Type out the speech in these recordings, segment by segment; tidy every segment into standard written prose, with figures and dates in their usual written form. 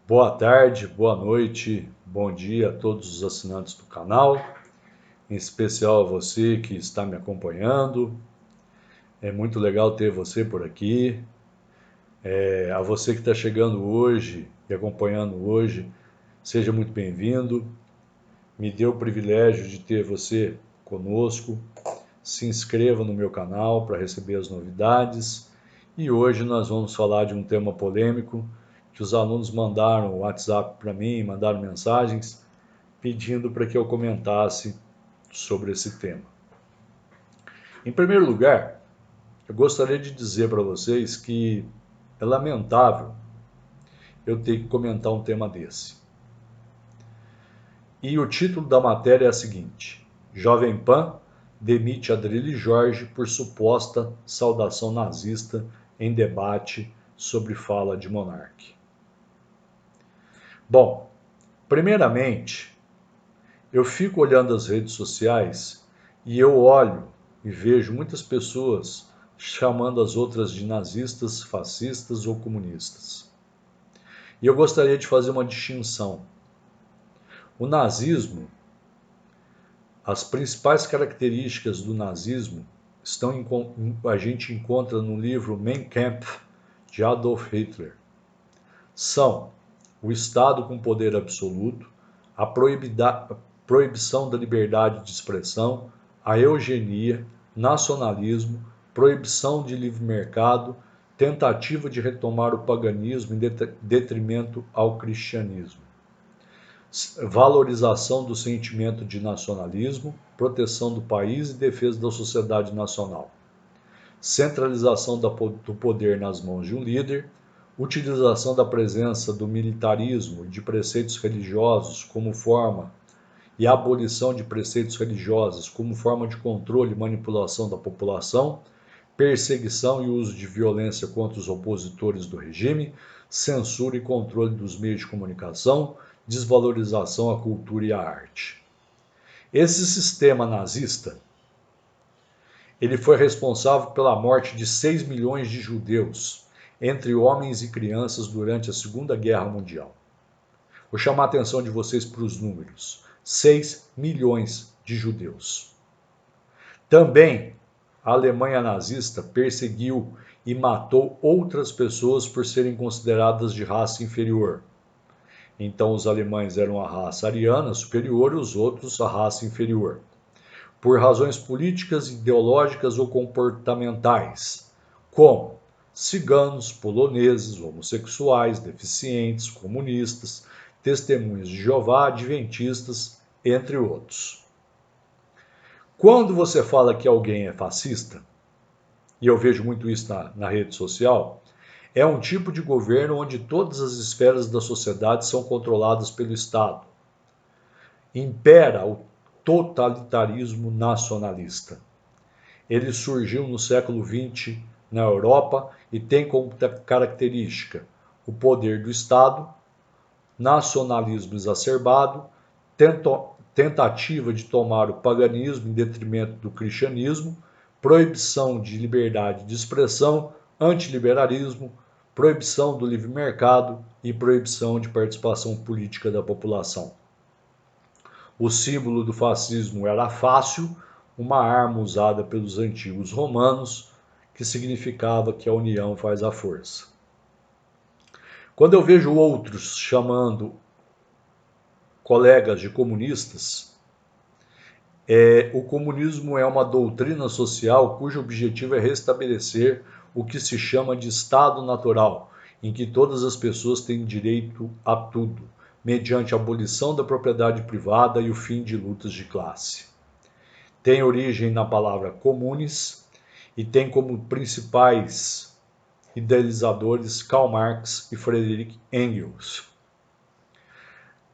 Boa tarde, boa noite, bom dia a todos os assinantes do canal, em especial a você que está me acompanhando. É muito legal ter você por aqui. A você que está chegando hoje e acompanhando hoje, seja muito bem-vindo. Me dê o privilégio de ter você conosco. Se inscreva no meu canal para receber as novidades. E hoje nós vamos falar de um tema polêmico que os alunos mandaram o WhatsApp para mim, mandaram mensagens pedindo para que eu comentasse sobre esse tema. Em primeiro lugar, eu gostaria de dizer para vocês que é lamentável eu ter que comentar um tema desse. E o título da matéria é a seguinte: Jovem Pan demite Adrilho Jorge por suposta saudação nazista em debate sobre fala de monarca. Bom, primeiramente, eu fico olhando as redes sociais e eu olho e vejo muitas pessoas chamando as outras de nazistas, fascistas ou comunistas. E eu gostaria de fazer uma distinção. O nazismo, as principais características do nazismo a gente encontra no livro Mein Kampf, de Adolf Hitler. São o Estado com poder absoluto, a proibição da liberdade de expressão, a eugenia, nacionalismo, proibição de livre mercado, tentativa de retomar o paganismo em detrimento ao cristianismo, valorização do sentimento de nacionalismo, proteção do país e defesa da sociedade nacional, centralização do poder nas mãos de um líder, utilização da presença do militarismo e de preceitos religiosos como forma e a abolição de preceitos religiosos como forma de controle e manipulação da população, perseguição e uso de violência contra os opositores do regime, censura e controle dos meios de comunicação, desvalorização à cultura e à arte. Esse sistema nazista, ele foi responsável pela morte de 6 milhões de judeus, entre homens e crianças, durante a Segunda Guerra Mundial. Vou chamar a atenção de vocês para os números. 6 milhões de judeus. Também a Alemanha nazista perseguiu e matou outras pessoas por serem consideradas de raça inferior. Então os alemães eram a raça ariana superior e os outros a raça inferior. Por razões políticas, ideológicas ou comportamentais, como ciganos, poloneses, homossexuais, deficientes, comunistas, testemunhas de Jeová, adventistas, entre outros. Quando você fala que alguém é fascista, e eu vejo muito isso na rede social, é um tipo de governo onde todas as esferas da sociedade são controladas pelo Estado. Impera o totalitarismo nacionalista. Ele surgiu no século XX na Europa e tem como característica o poder do Estado, nacionalismo exacerbado, tentativa de tomar o paganismo em detrimento do cristianismo, proibição de liberdade de expressão, antiliberalismo, proibição do livre mercado e proibição de participação política da população. O símbolo do fascismo era a fácil, uma arma usada pelos antigos romanos, que significava que a união faz a força. Quando eu vejo outros chamando colegas de comunistas, o comunismo é uma doutrina social cujo objetivo é restabelecer o que se chama de Estado natural, em que todas as pessoas têm direito a tudo, mediante a abolição da propriedade privada e o fim de lutas de classe. Tem origem na palavra communis e tem como principais idealizadores Karl Marx e Friedrich Engels.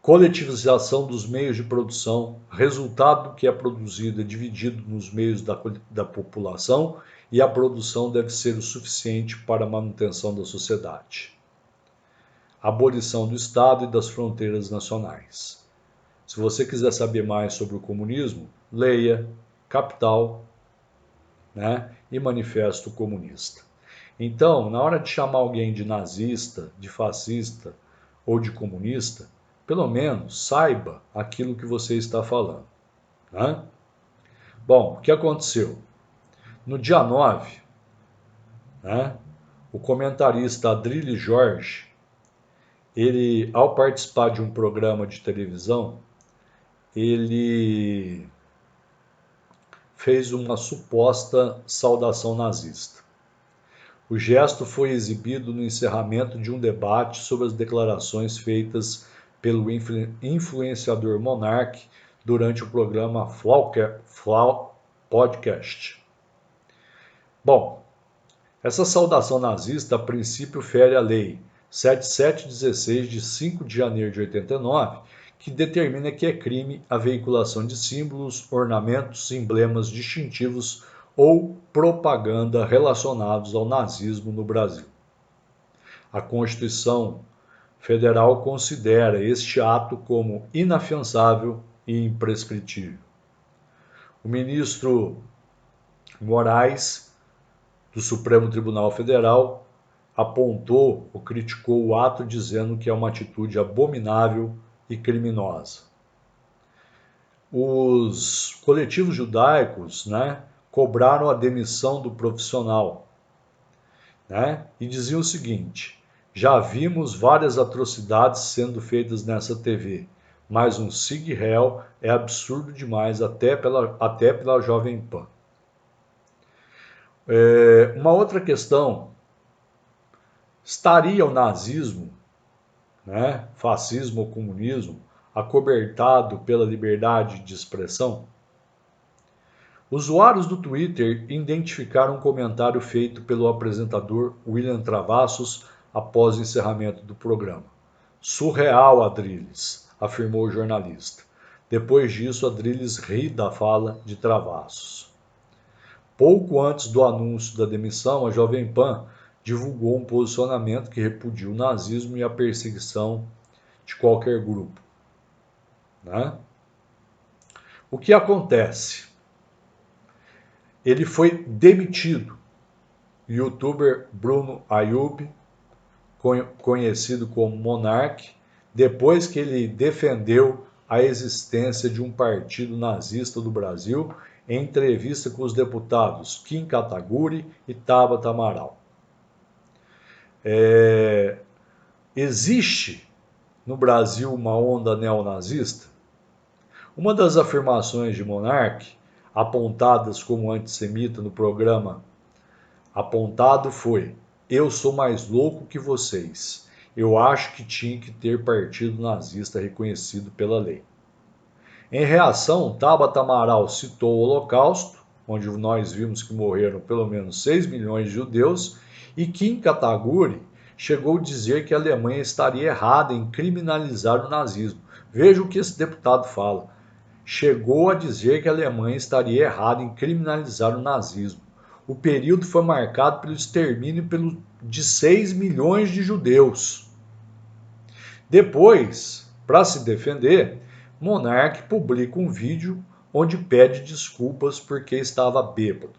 Coletivização dos meios de produção, resultado que é produzido é dividido nos meios da população e a produção deve ser o suficiente para a manutenção da sociedade. Abolição do Estado e das fronteiras nacionais. Se você quiser saber mais sobre o comunismo, leia Capital, e Manifesto Comunista. Então, na hora de chamar alguém de nazista, de fascista ou de comunista, pelo menos saiba aquilo que você está falando. Né? Bom, o que aconteceu? No dia 9, né, o comentarista Adrilles Jorge, ele, ao participar de um programa de televisão, ele fez uma suposta saudação nazista. O gesto foi exibido no encerramento de um debate sobre as declarações feitas pelo influenciador Monark durante o programa Flau Podcast. Bom, essa saudação nazista, a princípio, fere a lei 7716 de 5 de janeiro de 89, que determina que é crime a veiculação de símbolos, ornamentos, emblemas distintivos ou propaganda relacionados ao nazismo no Brasil. A Constituição Federal considera este ato como inafiançável e imprescritível. O ministro Moraes, do Supremo Tribunal Federal, apontou ou criticou o ato dizendo que é uma atitude abominável e criminosa. Os coletivos judaicos, né, cobraram a demissão do profissional, né, e diziam o seguinte: já vimos várias atrocidades sendo feitas nessa TV, mas um Sig Hell é absurdo demais até pela Jovem Pan. Uma outra questão: estaria o nazismo, né, fascismo ou comunismo, acobertado pela liberdade de expressão? Usuários do Twitter identificaram um comentário feito pelo apresentador William Travassos após o encerramento do programa. Surreal, Adrilles, afirmou o jornalista. Depois disso, Adrilles ri da fala de Travassos. Pouco antes do anúncio da demissão, a Jovem Pan divulgou um posicionamento que repudia o nazismo e a perseguição de qualquer grupo. Né? O que acontece? Ele foi demitido. O youtuber Bruno Ayub, conhecido como Monark, depois que ele defendeu a existência de um partido nazista do Brasil em entrevista com os deputados Kim Kataguiri e Tabata Amaral. Existe no Brasil uma onda neonazista? Uma das afirmações de Monark, apontadas como antissemita no programa apontado, foi: eu sou mais louco que vocês. Eu acho que tinha que ter partido nazista reconhecido pela lei. Em reação, Tabata Amaral citou o Holocausto, onde nós vimos que morreram pelo menos 6 milhões de judeus, e Kim Kataguiri chegou a dizer que a Alemanha estaria errada em criminalizar o nazismo. Veja o que esse deputado fala. Chegou a dizer que a Alemanha estaria errada em criminalizar o nazismo. O período foi marcado pelo extermínio de 6 milhões de judeus. Depois, para se defender, Monark publica um vídeo onde pede desculpas porque estava bêbado.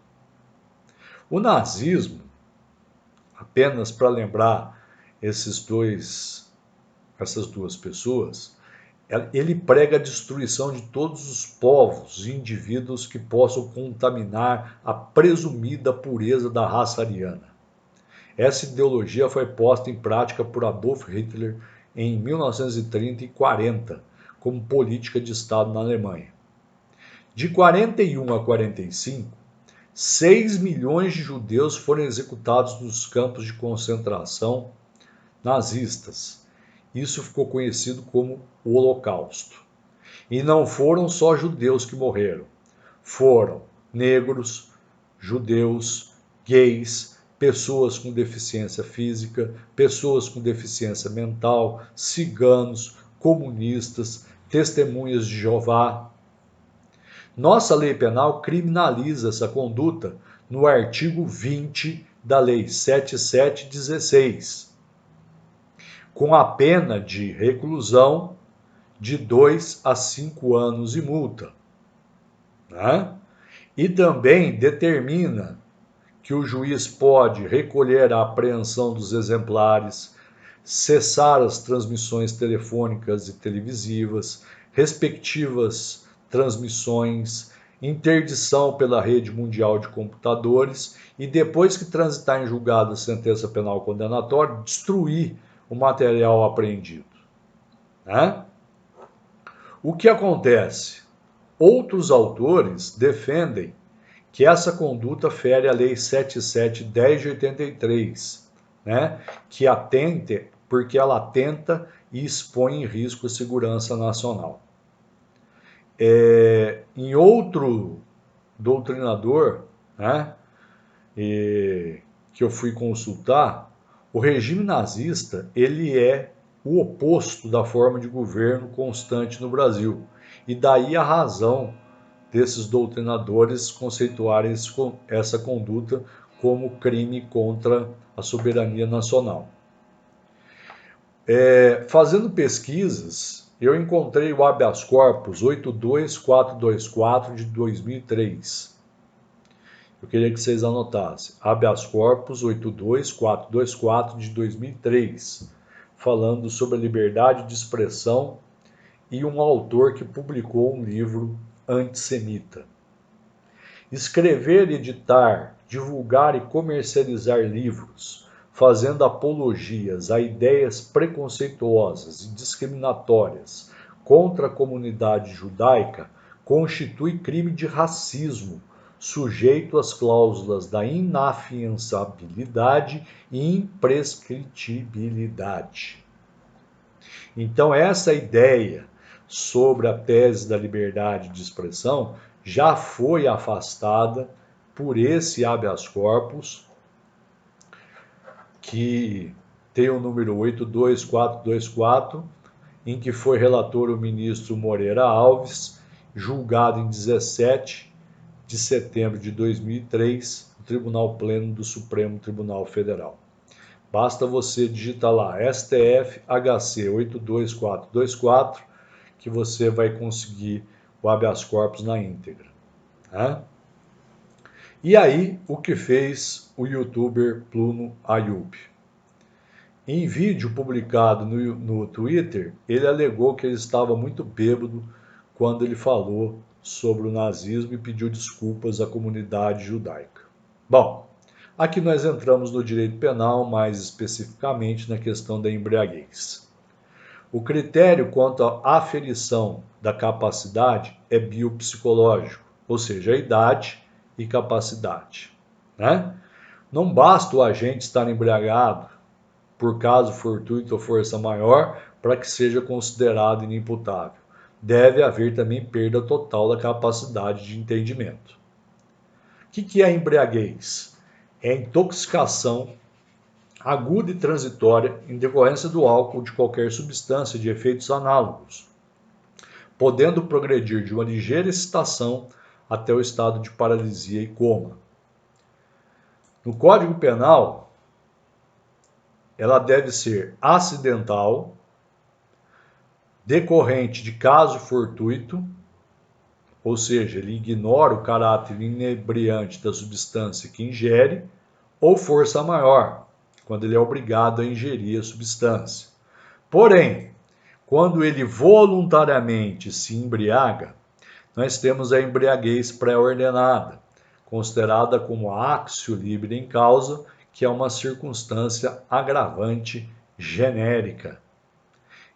O nazismo, apenas para lembrar essas duas pessoas, ele prega a destruição de todos os povos e indivíduos que possam contaminar a presumida pureza da raça ariana. Essa ideologia foi posta em prática por Adolf Hitler em 1930 e 40, como política de Estado na Alemanha. De 41 a 45, 6 milhões de judeus foram executados nos campos de concentração nazistas. Isso ficou conhecido como o Holocausto. E não foram só judeus que morreram. Foram negros, judeus, gays, pessoas com deficiência física, pessoas com deficiência mental, ciganos, comunistas, testemunhas de Jeová. Nossa lei penal criminaliza essa conduta no artigo 20 da Lei 7716. Com a pena de reclusão de 2 a 5 anos e multa. Né? E também determina que o juiz pode recolher a apreensão dos exemplares, cessar as transmissões telefônicas e televisivas, respectivas transmissões, interdição pela rede mundial de computadores e, depois que transitar em julgado a sentença penal condenatória, destruir o material apreendido. Né? O que acontece? Outros autores defendem que essa conduta fere a Lei 7.710 de 83, né? Que atente, porque ela atenta e expõe em risco a segurança nacional. Em outro doutrinador, né, que eu fui consultar, o regime nazista ele é o oposto da forma de governo constante no Brasil. E daí a razão desses doutrinadores conceituarem essa conduta como crime contra a soberania nacional. Fazendo pesquisas, eu encontrei o habeas corpus 82424 de 2003. Eu queria que vocês anotassem. Habeas corpus 82424 de 2003, falando sobre a liberdade de expressão e um autor que publicou um livro antissemita. Escrever, editar, divulgar e comercializar livros, fazendo apologias a ideias preconceituosas e discriminatórias contra a comunidade judaica, constitui crime de racismo, sujeito às cláusulas da inafiançabilidade e imprescritibilidade. Então, essa ideia sobre a tese da liberdade de expressão já foi afastada por esse habeas corpus, que tem o número 82424, em que foi relator o ministro Moreira Alves, julgado em 17 de setembro de 2003, no Tribunal Pleno do Supremo Tribunal Federal. Basta você digitar lá STF HC 82424, que você vai conseguir o habeas corpus na íntegra. Né? E aí, o que fez o youtuber Pluno Ayub? Em vídeo publicado no Twitter, ele alegou que ele estava muito bêbado quando ele falou sobre o nazismo e pediu desculpas à comunidade judaica. Bom, aqui nós entramos no direito penal, mais especificamente na questão da embriaguez. O critério quanto à aferição da capacidade é biopsicológico, ou seja, a idade e capacidade. Né? Não basta o agente estar embriagado por caso fortuito ou força maior para que seja considerado inimputável. Deve haver também perda total da capacidade de entendimento. O que é a embriaguez? É a intoxicação aguda e transitória em decorrência do álcool ou de qualquer substância de efeitos análogos, podendo progredir de uma ligeira excitação até o estado de paralisia e coma. No Código Penal, ela deve ser acidental, decorrente de caso fortuito, ou seja, ele ignora o caráter inebriante da substância que ingere, ou força maior, quando ele é obrigado a ingerir a substância. Porém, quando ele voluntariamente se embriaga, nós temos a embriaguez pré-ordenada, considerada como axio libre em causa, que é uma circunstância agravante genérica.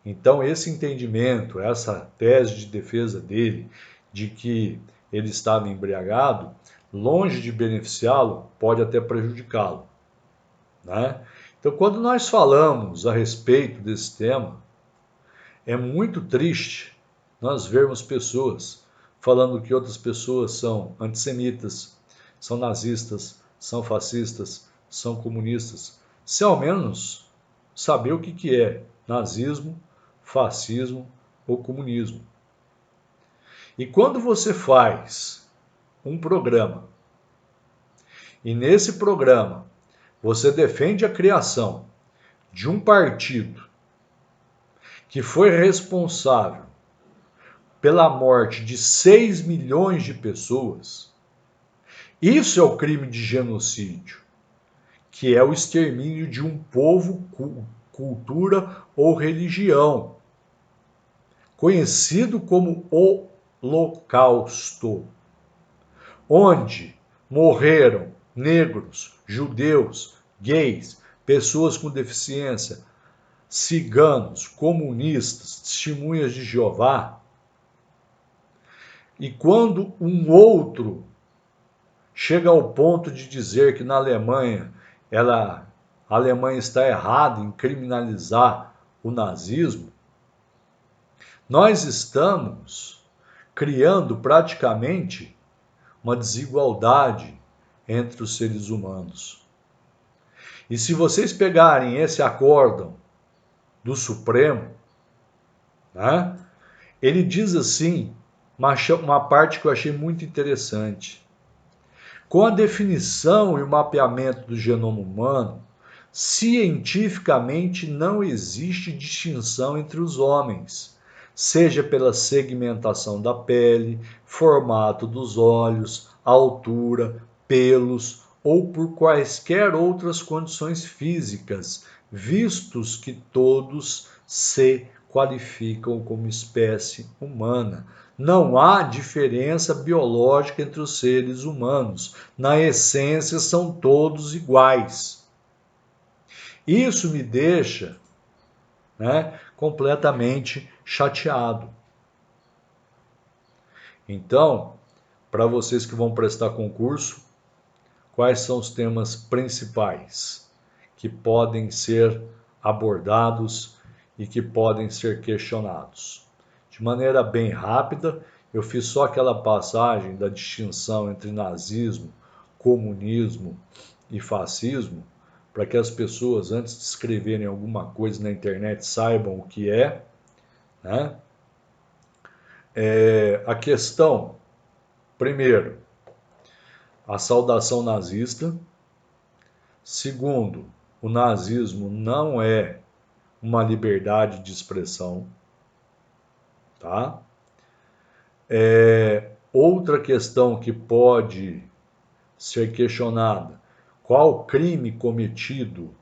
Então, esse entendimento, essa tese de defesa dele, de que ele estava embriagado, longe de beneficiá-lo, pode até prejudicá-lo. Né? Então, quando nós falamos a respeito desse tema, é muito triste nós vermos pessoas falando que outras pessoas são antissemitas, são nazistas, são fascistas, são comunistas, sem ao menos saber o que é nazismo, fascismo ou comunismo. E quando você faz um programa, e nesse programa você defende a criação de um partido que foi responsável pela morte de 6 milhões de pessoas, isso é o crime de genocídio, que é o extermínio de um povo cultura ou religião, conhecido como Holocausto, onde morreram negros, judeus, gays, pessoas com deficiência, ciganos, comunistas, testemunhas de Jeová. E quando um outro chega ao ponto de dizer que na Alemanha, a Alemanha está errada em criminalizar o nazismo, nós estamos criando praticamente uma desigualdade entre os seres humanos. E se vocês pegarem esse acórdão do Supremo, né, ele diz assim, uma parte que eu achei muito interessante. Com a definição e o mapeamento do genoma humano, cientificamente não existe distinção entre os homens, seja pela segmentação da pele, formato dos olhos, altura, pelos ou por quaisquer outras condições físicas, vistos que todos se qualificam como espécie humana. Não há diferença biológica entre os seres humanos. Na essência, são todos iguais. Isso me deixa, né, completamente chateado. Então, para vocês que vão prestar concurso, quais são os temas principais que podem ser abordados e que podem ser questionados? De maneira bem rápida, eu fiz só aquela passagem da distinção entre nazismo, comunismo e fascismo, para que as pessoas, antes de escreverem alguma coisa na internet, saibam o que é, né? A questão, primeiro, a saudação nazista. Segundo, o nazismo não é uma liberdade de expressão, tá? Outra questão que pode ser questionada, qual crime cometido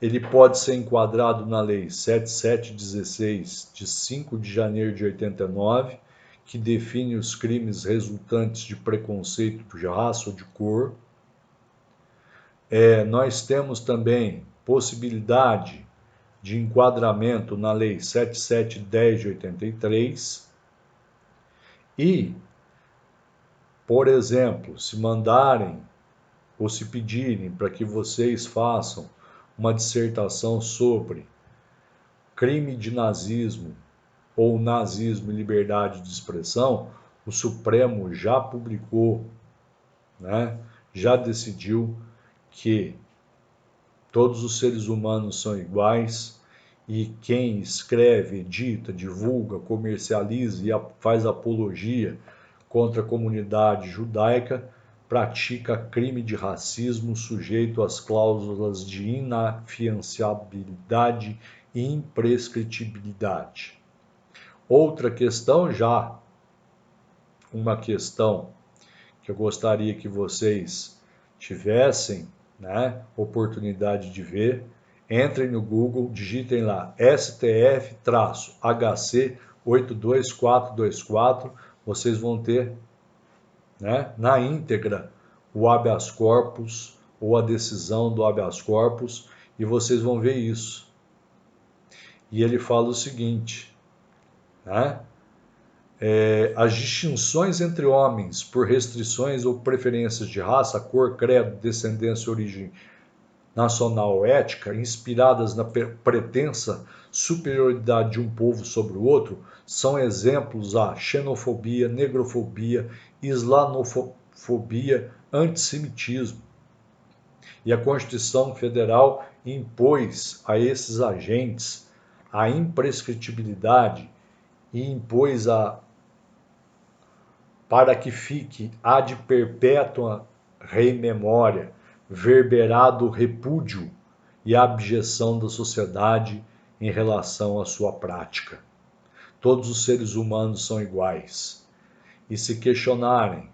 ele pode ser enquadrado na Lei 7716, de 5 de janeiro de 89, que define os crimes resultantes de preconceito de raça ou de cor. Nós temos também possibilidade de enquadramento na Lei 7710 de 83 e, por exemplo, se mandarem ou se pedirem para que vocês façam uma dissertação sobre crime de nazismo ou nazismo e liberdade de expressão, o Supremo já publicou, né, já decidiu que todos os seres humanos são iguais e quem escreve, edita, divulga, comercializa e faz apologia contra a comunidade judaica pratica crime de racismo sujeito às cláusulas de inafiançabilidade e imprescritibilidade. Outra questão já, uma questão que eu gostaria que vocês tivessem, né, oportunidade de ver, entrem no Google, digitem lá STF-HC 82424, vocês vão ter, né, na íntegra o habeas corpus ou a decisão do habeas corpus e vocês vão ver isso. E ele fala o seguinte, né? As distinções entre homens por restrições ou preferências de raça, cor, credo, descendência, origem nacional ou ética, inspiradas na pretensa superioridade de um povo sobre o outro, são exemplos a xenofobia, negrofobia, islamofobia, antissemitismo. E a Constituição Federal impôs a esses agentes a imprescritibilidade e impôs para que fique ad perpétua rei memória, verberado repúdio e abjeção da sociedade em relação à sua prática. Todos os seres humanos são iguais. E se questionarem,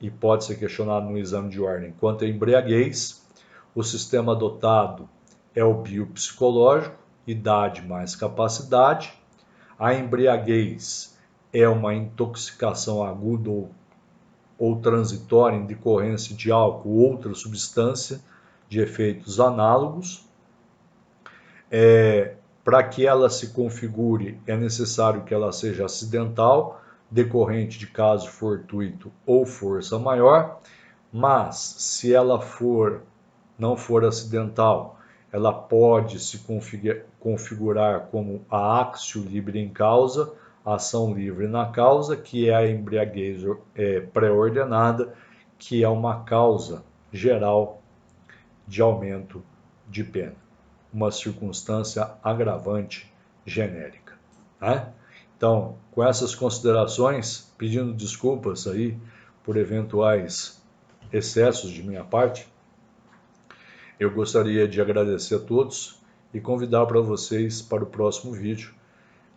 e pode ser questionado no exame de ordem, quanto à embriaguez, o sistema adotado é o biopsicológico, idade mais capacidade. A embriaguez é uma intoxicação aguda ou transitória em decorrência de álcool ou outra substância de efeitos análogos. Para que ela se configure, é necessário que ela seja acidental, decorrente de caso fortuito ou força maior, mas se ela não for acidental, ela pode se configurar como a actio liberi in causa, ação livre na causa, que é a embriaguez pré-ordenada, que é uma causa geral de aumento de pena, uma circunstância agravante genérica. Né? Então, com essas considerações, pedindo desculpas aí por eventuais excessos de minha parte, eu gostaria de agradecer a todos e convidar para vocês para o próximo vídeo,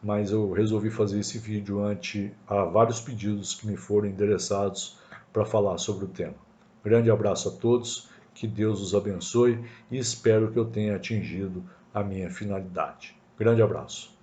mas eu resolvi fazer esse vídeo ante a vários pedidos que me foram endereçados para falar sobre o tema. Grande abraço a todos, que Deus os abençoe e espero que eu tenha atingido a minha finalidade. Grande abraço.